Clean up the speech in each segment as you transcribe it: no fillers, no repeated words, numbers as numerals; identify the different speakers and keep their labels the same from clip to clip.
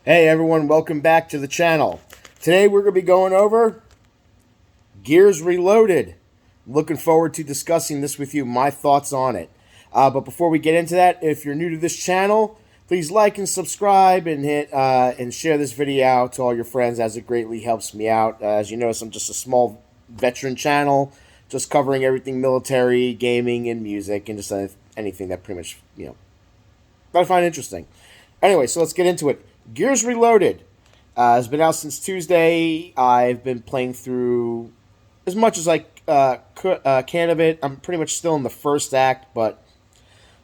Speaker 1: Hey everyone, welcome back to the channel. Today we're going to be going over Gears Reloaded. Looking forward to discussing this with you, my thoughts on it. But before we get into that, if you're new to this channel, please like and subscribe and hit and share this video out to all your friends, as it greatly helps me out. As you notice, I'm just a small veteran channel, just covering everything military, gaming, and music, and just anything that pretty much, that I find interesting. Anyway, so let's get into it. Gears Reloaded has been out since Tuesday. I've been playing through as much as I can of it. I'm pretty much still in the first act, but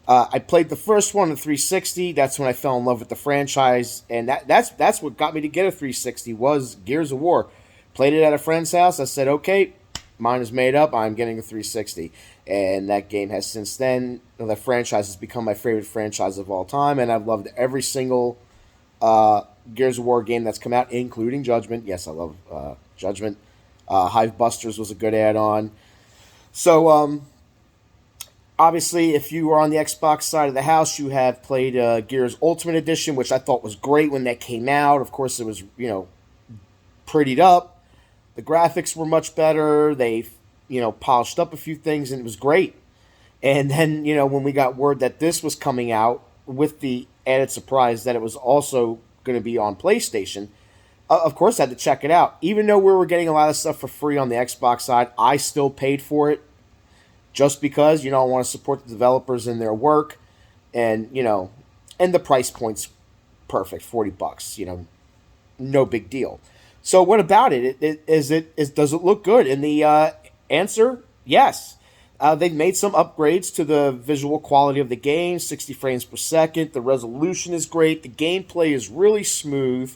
Speaker 1: I played the first one on 360. That's when I fell in love with the franchise, and that's what got me to get a 360 was Gears of War. Played it at a friend's house. I said, okay, mine is made up. I'm getting a 360, and that game has since then. That franchise has become my favorite franchise of all time, and I've loved every single Gears of War game that's come out, including Judgment. Yes, I love Judgment. Hive Busters was a good add-on. So, obviously, if you were on the Xbox side of the house, you have played Gears Ultimate Edition, which I thought was great when that came out. Of course, it was, prettied up. The graphics were much better. They, polished up a few things, and it was great. And then, when we got word that this was coming out, with the added surprise that it was also going to be on PlayStation, of course I had to check it out. Even though we were getting a lot of stuff for free on the Xbox side, I still paid for it just because, I want to support the developers in their work. And, and the price point's perfect, $40, no big deal. So what about it? Does it look good? And the answer, yes. They've made some upgrades to the visual quality of the game, 60 frames per second. The resolution is great. The gameplay is really smooth.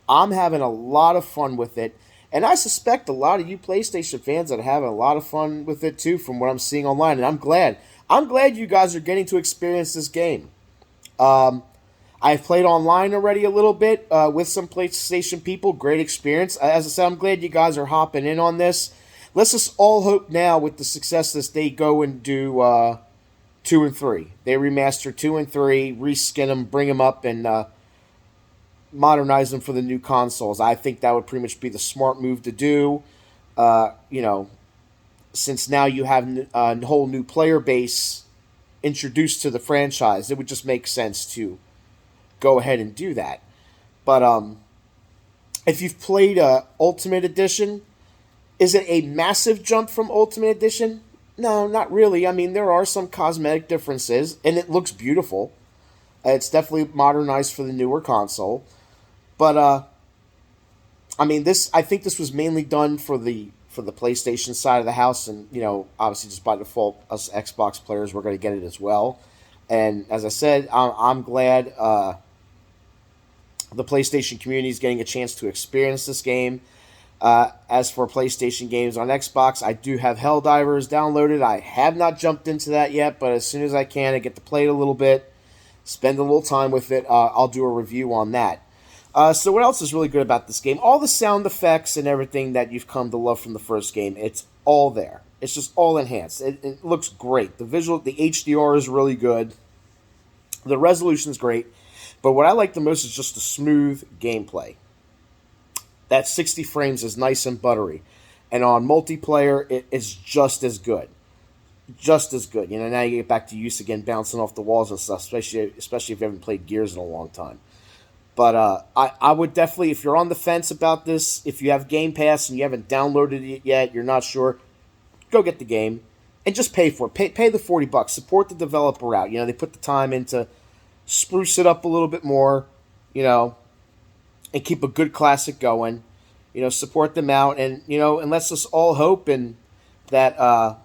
Speaker 1: I'm having a lot of fun with it. And I suspect a lot of you PlayStation fans are having a lot of fun with it too, from what I'm seeing online. And I'm glad. I'm glad you guys are getting to experience this game. I've played online already a little bit with some PlayStation people. Great experience. As I said, I'm glad you guys are hopping in on this. Let's just all hope now, with the success that they go and do 2 and 3. They remaster 2 and 3, reskin them, bring them up, and modernize them for the new consoles. I think that would pretty much be the smart move to do. Since now you have a whole new player base introduced to the franchise, it would just make sense to go ahead and do that. But if you've played Ultimate Edition, is it a massive jump from Ultimate Edition? No, not really. I mean, there are some cosmetic differences, and it looks beautiful. It's definitely modernized for the newer console. But, I think this was mainly done for the PlayStation side of the house, and, obviously just by default, us Xbox players, we're going to get it as well. And as I said, I'm glad the PlayStation community is getting a chance to experience this game. As for PlayStation games on Xbox, I do have Helldivers downloaded. I have not jumped into that yet, but as soon as I can, I get to play it a little bit, spend a little time with it. I'll do a review on that. So what else is really good about this game? All the sound effects and everything that you've come to love from the first game, it's all there. It's just all enhanced. It looks great. The HDR is really good. The resolution is great. But what I like the most is just the smooth gameplay. That 60 frames is nice and buttery. And on multiplayer, it is just as good. Just as good. Now you get back to use again, bouncing off the walls and stuff, especially if you haven't played Gears in a long time. But I would definitely, if you're on the fence about this, if you have Game Pass and you haven't downloaded it yet, you're not sure, go get the game and just pay for it. Pay the $40. Support the developer out. They put the time into spruce it up a little bit more, and keep a good classic going. Support them out, and and let's just all hope and that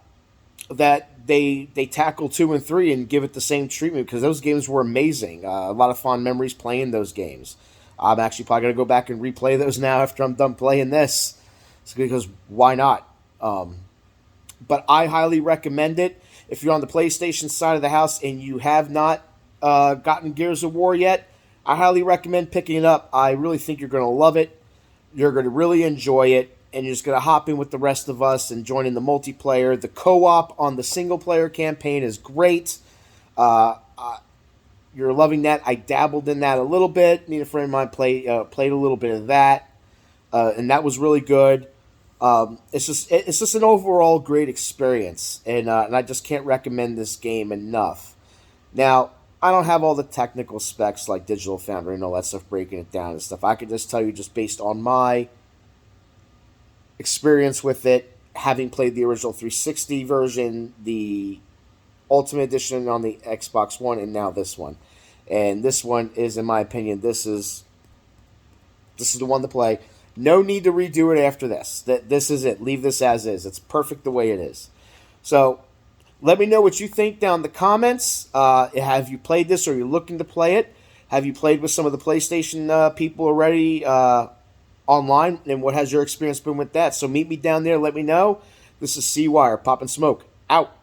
Speaker 1: they tackle 2 and 3 and give it the same treatment, because those games were amazing. A lot of fond memories playing those games. I'm actually probably gonna go back and replay those now after I'm done playing this, because why not? But I highly recommend it. If you're on the PlayStation side of the house and you have not gotten Gears of War yet, I highly recommend picking it up. I really think you're going to love it. You're going to really enjoy it, and you're just going to hop in with the rest of us and join in the multiplayer. The co-op on the single-player campaign is great. you're loving that, I dabbled in that a little bit. Me and a friend of mine played a little bit of that, and that was really good. It's just an overall great experience, and I just can't recommend this game enough. Now, I don't have all the technical specs like Digital Foundry and all that stuff, breaking it down and stuff. I can just tell you, just based on my experience with it, having played the original 360 version, the Ultimate Edition on the Xbox One, and now this one. And this one is, in my opinion, this is the one to play. No need to redo it after this. This is it. Leave this as is. It's perfect the way it is. So let me know what you think down in the comments. Have you played this, or are you looking to play it? Have you played with some of the PlayStation people already online? And what has your experience been with that? So meet me down there. Let me know. This is C-Wire. Pop and Smoke. Out.